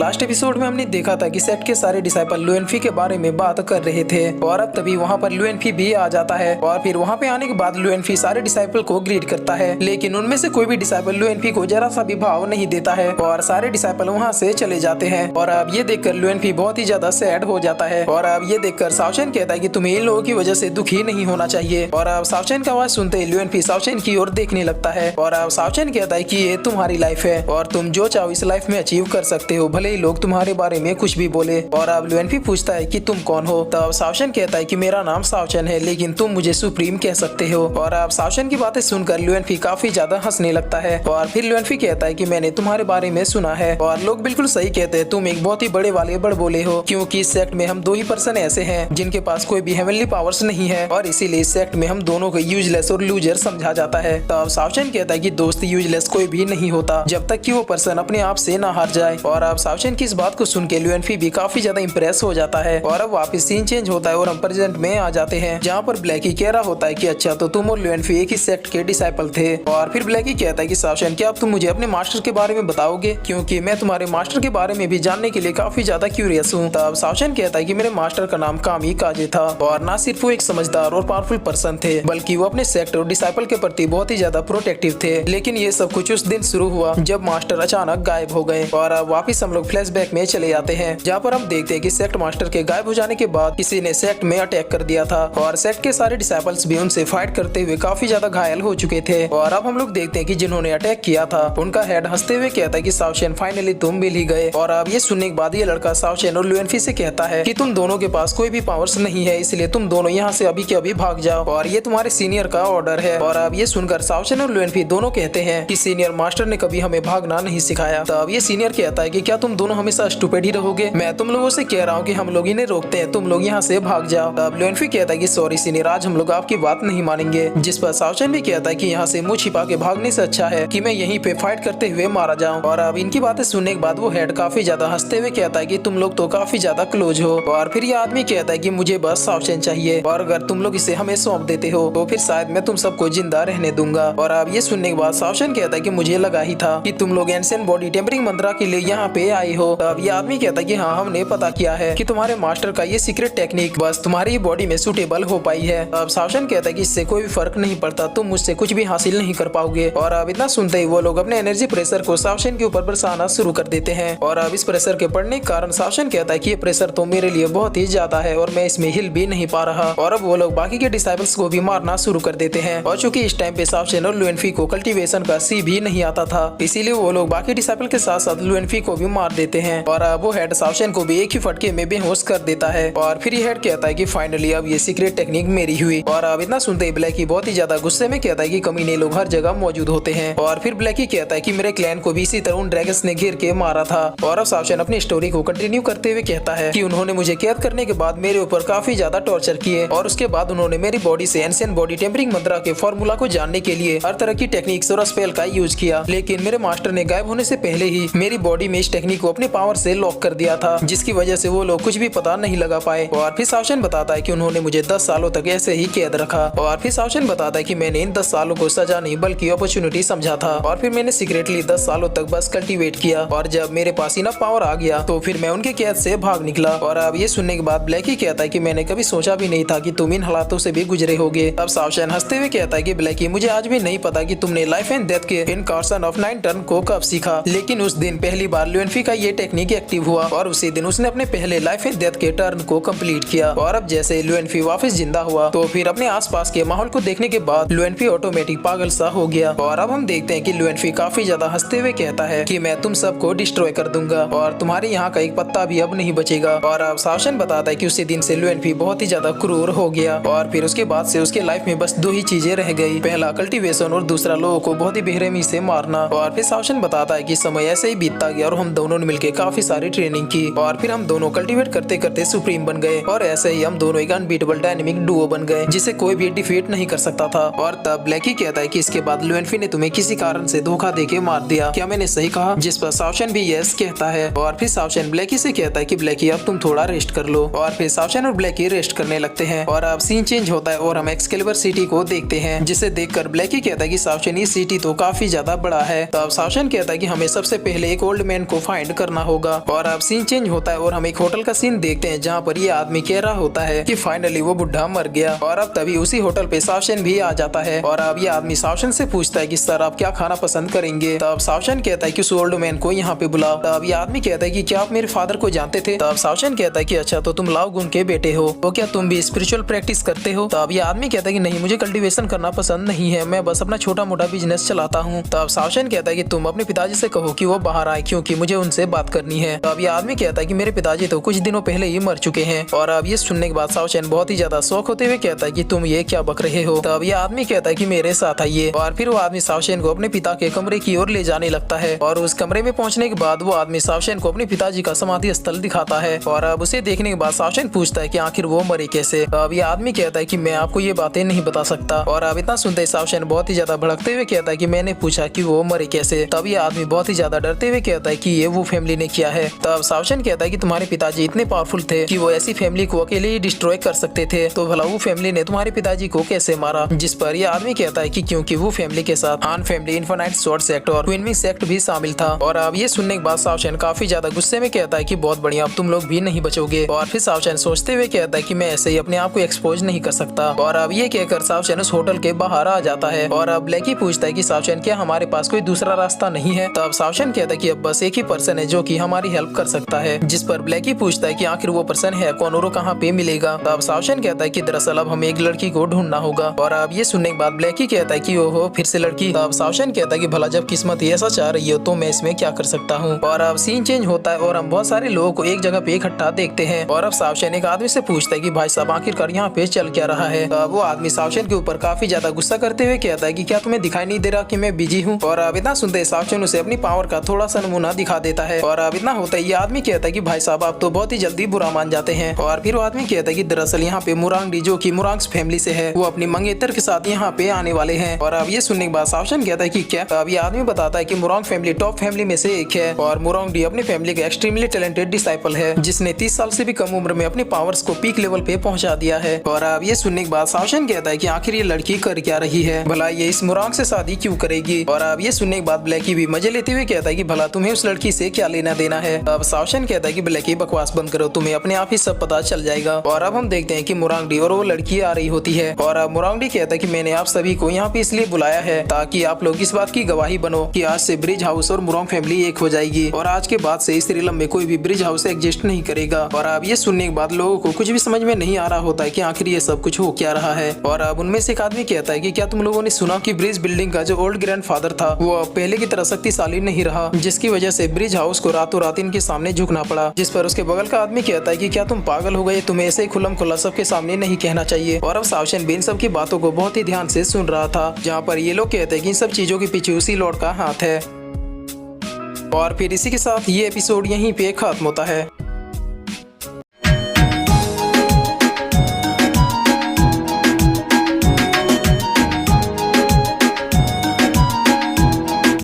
Last episode में हमने देखा था कि सेक्ट के सारे डिसाइपल लुएनफी के बारे में बात कर रहे थे और अब तभी वहाँ पर लुएनफी भी आ जाता है और फिर वहाँ पे आने के बाद लुएनफी सारे डिसाइपल को ग्रीट करता है, लेकिन उनमें से कोई भी डिसाइपल लुएनफी को जरा सा भी भाव नहीं देता है और सारे डिसाइपल वहाँ से चले जाते हैं। और अब ये देखकर लुएनफी बहुत ही ज्यादा सैड हो जाता है और अब ये देखकर साओचेन कहता है कि तुम्हें इन लोगों की वजह से दुखी नहीं होना चाहिए। और अब साओचेन का आवाज सुनते ही लुएनफी साओचेन की ओर देखने लगता है और अब साओचेन कहता है कि ये तुम्हारी लाइफ है और तुम जो चाहो इस लाइफ में अचीव कर सकते हो, भले ही लोग तुम्हारे बारे में कुछ भी बोले। और अब लुएनफी पूछता है कि तुम कौन हो, तब साओचेन कहता है कि मेरा नाम साओचेन है लेकिन तुम मुझे सुप्रीम कह सकते हो। और अब साओचेन की बातें सुनकर लुएनफी काफी ज्यादा हंसने लगता है और फिर लुएनफी कहता है कि मैंने तुम्हारे बारे में सुना है और लोग बिल्कुल सही कहते हैं, तुम एक बहुत ही बड़े वाले बड़बोले हो, क्योंकि इस सेक्ट में हम 2 ही पर्सन ऐसे हैं जिनके पास कोई भी हेवनली पावर्स नहीं है और इसीलिए इस सेक्ट में हम दोनों को यूजलेस और लूजर समझा जाता है। तब साओचेन कहता है कि दोस्त यूजलेस कोई भी नहीं होता जब तक कि वो पर्सन अपने आप से ना हार जाए। और अब साओचेन की इस बात को सुन के लुएनफी भी काफी ज्यादा इंप्रेस हो जाता है और अब वापस सीन चेंज होता है और हम प्रेजेंट में आ जाते हैं जहाँ पर ब्लैकी कह रहा होता है कि अच्छा तो तुम और लुएनफी एक ही सेक्ट के डिसाइपल थे। और फिर ब्लैकी कहता है कि साओचेन क्या अब तुम मुझे अपने मास्टर के बारे में बताओगे, क्योंकि मैं तुम्हारे मास्टर के बारे में भी जानने के लिए काफी ज्यादा क्यूरियस हूँ। तब साओचेन कहता है कि मेरे मास्टर का नाम कामी काजे था और ना सिर्फ वो एक समझदार और पावरफुल पर्सन थे बल्कि वो अपने सेक्ट और डिसाइपल के प्रति बहुत ही ज्यादा प्रोटेक्टिव थे। लेकिन ये सब कुछ उस दिन शुरू हुआ जब मास्टर अचानक गायब हो गए। और अब वापिस हम लोग फ्लैशबैक में चले जाते हैं जहाँ पर हम देखते हैं कि सेक्ट मास्टर के गायब हो जाने के बाद किसी ने सेक्ट में अटैक कर दिया था और सेक्ट के सारे डिसाइपल्स भी उनसे फाइट करते हुए काफी ज्यादा घायल हो चुके थे। और अब हम लोग देखते हैं कि जिन्होंने अटैक किया था उनका हेड हंसते हुए कहता है कि साओचेन फाइनली तुम मिल ही गए। और अब ये सुनने के बाद ये लड़का साओचेन और लुएनफी से कहता है कि तुम दोनों के पास कोई भी पावर्स नहीं है, इसलिए तुम दोनों यहाँ से अभी के अभी भाग जाओ और ये तुम्हारे सीनियर का ऑर्डर है। और अब ये सुनकर साओचेन और लुएनफी दोनों कहते हैं कि सीनियर मास्टर ने कभी हमें भागना नहीं सिखाया। तब ये सीनियर कहता है कि क्या तुम दोनों हमेशा स्टूपिड ही रहोगे, मैं तुम लोगों से कह रहा हूँ कि हम लोग इन्हें रोकते हैं, तुम लोग यहाँ से भाग जाओ। तब लुएनफी कहता है कि सॉरी सीनियर, आज हम लोग आपकी बात नहीं मानेंगे। जिस पर साओचेन भी कहता है कि यहाँ से मुंह छिपा के भागने से अच्छा है कि मैं यहीं पे फाइट करते हुए मारा जाऊँ। और अब इनकी बातें सुनने के बाद वो हेड काफी ज्यादा हंसते हुए कहता है कि तुम लोग तो काफी ज्यादा क्लोज हो। और फिर ये आदमी कहता है कि मुझे बस साओचेन चाहिए और अगर तुम लोग इसे हमें सौंप देते हो तो फिर शायद मैं तुम सबको जिंदा रहने दूंगा। और अब ये सुनने के बाद साओचेन कहता है कि मुझे लगा ही था कि तुम लोग एंशिएंट बॉडी टेम्परिंग मंत्रा के लिए यहाँ पे आए हो। तब ये आदमी कहता है कि हाँ हमने पता किया है कि तुम्हारे मास्टर का ये सीक्रेट टेक्निक बस तुम्हारी बॉडी में सूटेबल हो पाई है। अब साओचेन कहता है कि इससे कोई भी फर्क नहीं पड़ता, तुम मुझसे कुछ भी हासिल नहीं कर पाओगे। और अब इतना सुनते ही वो लोग अपने एनर्जी प्रेशर को साओचेन के ऊपर बरसाना शुरू कर देते हैं। और अब इस प्रेशर के पड़ने के कारण साओचेन कहता है कि ये प्रेशर तो मेरे लिए बहुत ही ज्यादा है और मैं इसमें हिल भी नहीं पा रहा। और अब वो लोग बाकी के डिसाइपल्स को भी मारना शुरू कर देते हैं और चूंकि इस टाइम पे साओचेन और लुएनफी को कल्टीवेशन का सी भी नहीं आता था, इसीलिए वो लोग बाकी डिसाइपल के साथ साथ लुएनफी को भी मार देते हैं। और अब वो हेड साओचेन को भी एक ही फटके में बेहोश कर देता है। और फिर ये हेड कहता है कि फाइनली अब ये सीक्रेट टेक्निक मेरी हुई। और अब इतना सुनते ही ब्लैकी बहुत ही ज्यादा गुस्से में कहता है कि कमीने लोग हर जगह मौजूद होते हैं। और फिर ब्लैकी कहता है कि मेरे क्लैन को भी इसी तरह उन ड्रैगन्स ने घेर के मारा था। और अब साओचेन अपनी स्टोरी को कंटिन्यू करते हुए कहता है कि उन्होंने मुझे कैद करने के बाद मेरे ऊपर काफी ज्यादा टॉर्चर किए और उसके बाद उन्होंने मेरी बॉडी से एंशिएंट बॉडी टेम्परिंग मंत्रा के फॉर्मूला को जानने के लिए हर तरह की टेक्निक्स और स्पेल का यूज किया, लेकिन मेरे मास्टर ने गायब होने से पहले ही मेरी बॉडी में इस टेक्निक को अपने पावर से लॉक कर दिया था, जिसकी वजह से वो लोग कुछ भी पता नहीं लगा पाए। और फिर साओचेन बताता है कि उन्होंने मुझे 10 सालों तक ऐसे ही कैद रखा। और फिर साओचेन बताता है कि मैंने इन 10 सालों को सजा नहीं बल्कि अपॉर्चुनिटी समझा था और फिर मैंने सीक्रेटली 10 सालों तक बस कल्टीवेट किया और जब मेरे पास इनफ पावर आ गया तो फिर मैं उनके कैद से भाग निकला। और अब ये सुनने के बाद ब्लैकी कहता है कि मैंने कभी सोचा भी नहीं था कि तुम इन हालातों से भी गुजरे होगे। अब साओचेन हंसते हुए कहता है कि ब्लैकी मुझे आज भी नहीं पता कि तुमने लाइफ एंड डेथ के इनकार्सन ऑफ 9 टर्न को कब सीखा, लेकिन उस दिन पहली बार लुएनफी का ये टेक्निक एक्टिव हुआ और उसी दिन उसने अपने पहले लाइफ एंड डेथ के टर्न को कंप्लीट किया। और अब जैसे लुएनफी वापस जिंदा हुआ तो फिर अपने आसपास के माहौल को देखने के बाद लुएनफी ऑटोमेटिक पागल सा हो गया। और अब हम देखते हैं कि लुएनफी काफी ज्यादा हंसते हुए कहता है कि मैं तुम सबको डिस्ट्रॉय कर दूंगा और तुम्हारे यहाँ का एक पत्ता भी अब नहीं बचेगा। और अब साओचेन बताता है कि उसी दिन से लुएनफी बहुत ही ज्यादा क्रूर हो गया और फिर उसके बाद से उसके लाइफ में बस 2 ही चीजें रह गई, पहला कल्टीवेशन और दूसरा लोगों को बहुत ही बेरहमी से मारना। और फिर साओचेन बताता है कि समय ऐसे ही बीतता गया और हम दोनों ने मिलकर काफी सारी ट्रेनिंग की और फिर हम दोनों कल्टीवेट करते करते सुप्रीम बन गए और ऐसे ही हम दोनों एक अनबीटेबल डायनेमिक डुओ बन गए जिसे कोई भी डिफीट नहीं कर सकता था। और तब ब्लैकी कहता है कि इसके बाद लुएनफी ने तुम्हें किसी कारण से धोखा देके मार दिया, क्या मैंने सही कहा? जिस पर साओचेन भी यस कहता है। और फिर साओचेन ब्लैकी से कहता है कि ब्लैकी अब तुम थोड़ा रेस्ट कर लो। और फिर साओचेन और ब्लैकी रेस्ट करने लगते हैं और अब सीन चेंज होता है और हम एक्सकेलिबर सिटी को देखते हैं, जिसे देखकर ब्लैकी कहता है कि साओचेन ये सिटी तो काफी ज्यादा बड़ा है। तब साओचेन कहता है कि हमें सबसे पहले एक ओल्ड मैन को फाइंड सुसाइड करना होगा। और अब सीन चेंज होता है और हम एक होटल का सीन देखते हैं जहाँ पर ये आदमी कह रहा होता है कि फाइनली वो बुढ़ा मर गया। और अब तभी उसी होटल पे सावशन भी आ जाता है और अब ये आदमी सावशन से पूछता है कि सर आप क्या खाना पसंद करेंगे। तब सावशन कहता है कि उस ओल्ड मैन को यहाँ पे बुलाओ। तब ये आदमी कहता है कि क्या आप मेरे फादर को जानते थे। तब सावशन कहता है कि अच्छा तो तुम लाओ गुन के बेटे हो, तो क्या तुम भी स्पिरिचुअल प्रैक्टिस करते हो। तब ये आदमी कहता है कि नहीं, मुझे कल्टीवेशन करना पसंद नहीं है, मैं बस अपना छोटा मोटा बिजनेस चलाता हूँ। तब सावशन कहता है कि तुम अपने पिताजी से कहो कि वो बाहर आए क्योंकि मुझे उनसे बात करनी है। तब ये आदमी कहता है कि मेरे पिताजी तो कुछ दिनों पहले ही मर चुके हैं। और अब ये सुनने के बाद सावशन बहुत ही ज्यादा शौक होते हुए कहता है कि तुम ये क्या बक रहे हो। तब ये आदमी कहता है कि मेरे साथ आइए। और फिर वो आदमी सावशन को अपने पिता के कमरे की ओर ले जाने लगता है। और उस कमरे में पहुंचने के बाद वो आदमी सावशन को अपने पिताजी का समाधि स्थल दिखाता है। और अब उसे देखने के बाद सावशन पूछता है कि आखिर वो मरे कैसे। अब ये आदमी कहता है कि मैं आपको ये बातें नहीं बता सकता। और अब इतना सुनते ही सावशन बहुत ही ज्यादा भड़कते हुए कहता है कि मैंने पूछा कि वो मरे कैसे। तब ये आदमी बहुत ही ज्यादा डरते हुए कहता है कि ये वो फैमिली ने किया है। तब सावशन कहता है कि तुम्हारे पिताजी इतने पावरफुल थे कि वो ऐसी फैमिली को अकेले ही डिस्ट्रॉय कर सकते थे, तो भला वो फैमिली ने तुम्हारे पिताजी को कैसे मारा। जिस पर ये आदमी कहता है कि क्योंकि वो फैमिली के साथ हान फैमिली, इन्फिनाइट स्वॉर्ड सेक्ट और क्वीन विंग सेक्ट भी शामिल था। और अब ये सुनने के बाद सावशन काफी ज्यादा गुस्से में कहता है कि बहुत बढ़िया, अब तुम लोग भी नहीं बचोगे। और फिर सावशन सोचते हुए कहता है कि मैं ऐसे ही अपने आप को एक्सपोज नहीं कर सकता। और अब ये कहकर सावशन उस होटल के बाहर आ जाता है। और अब ब्लैकी पूछता है कि सावशन क्या हमारे पास कोई दूसरा रास्ता नहीं है। तब सावशन कहता है कि अब बस एक ही पर्सन है जो कि हमारी हेल्प कर सकता है। जिस पर ब्लैकी पूछता है कि आखिर वो पर्सन है कौन और कहाँ पे मिलेगा। तब सावशन कहता है कि दरअसल अब हमें एक लड़की को ढूंढना होगा। और अब ये सुनने के बाद ब्लैकी कहता है कि ओहो फिर से लड़की। तब सावशन कहता है कि भला जब किस्मत ऐसा चाह रही हो तो मैं इसमें क्या कर सकता हूँ। और अब सीन चेंज होता है और हम बहुत सारे लोगों को एक जगह पे इकट्ठा देखते हैं। और अब सावशन एक आदमी से पूछता है कि भाई साहब आखिरकार यहाँ पे चल क्या रहा है। वो आदमी सावशन के ऊपर काफी ज्यादा गुस्सा करते हुए कहता है कि क्या तुम्हें दिखाई नहीं दे रहा कि मैं बिजी हूँ। और अब इतना सुनते सावशन उसे अपनी पावर का थोड़ा सा नमूना दिखा देता है। और अब इतना होता है ये आदमी कहता है कि भाई साहब आप तो बहुत ही जल्दी बुरा मान जाते हैं। और फिर वो आदमी कहता है कि दरअसल यहाँ पे मुरांगडी जो कि मुरांग्स फैमिली से है, वो अपनी मंगेतर के साथ यहाँ पे आने वाले हैं। और अब ये सुनने के बाद सावशन कहता है कि क्या। अब ये आदमी बताता है कि मुरांग फैमिली टॉप फैमिली में से एक है। और मुरांगडी अपनी फैमिली का एक्सट्रीमली टैलेंटेड डिसाइपल है जिसने 30 साल से भी कम उम्र में अपनी पावर्स को पीक लेवल पे पहुंचा दिया है। और अब ये सुनने के बाद सावशन कहता है कि आखिर ये लड़की कर क्या रही है, भला ये इस मुरांग से शादी क्यों करेगी। और अब ये सुनने के बाद ब्लैकी भी मजे लेते हुए कहता है कि भला तुम्हें उस लड़की से क्या लेना देना है। अब सावशन कहता है कि ब्लैकी बकवास बंद करो, तुम्हें अपने आप ही सब पता चल जाएगा। और अब हम देखते हैं कि मुरांगडी और वो लड़की आ रही होती है। और अब मुरांगडी कहता है कि मैंने आप सभी को यहाँ पे इसलिए बुलाया है ताकि आप लोग इस बात की गवाही बनो कि आज से ब्रिज हाउस और मुरांग फैमिली एक हो जाएगी। और आज के बाद से इस रिलम में कोई भी ब्रिज हाउस एग्जिस्ट नहीं करेगा। और अब ये सुनने के बाद लोगों को कुछ भी समझ में नहीं आ रहा होता है कि आखिर ये सब कुछ हो क्या रहा है। और अब उनमें से एक आदमी कहता है कि क्या तुम लोगों ने सुना कि ब्रिज बिल्डिंग का जो ओल्ड ग्रैंडफादर था वो अब पहले की तरह शक्तिशाली नहीं रहा, जिसकी वजह से ब्रिज हाउस को रातों रात इनके सामने झुकना पड़ा। जिस पर उसके बगल का आदमी कहता है कि क्या तुम पागल हो गए, तुम्हें ऐसे खुल्लम खुल्ला सबके सामने नहीं कहना चाहिए। और अब सावशन भी इन सब की बातों को बहुत ही ध्यान से सुन रहा था, जहाँ पर ये लोग कहते हैं कि इन सब चीजों के पीछे उसी लॉर्ड का हाथ है। और फिर इसी के साथ ये एपिसोड यहीं पे खत्म होता है।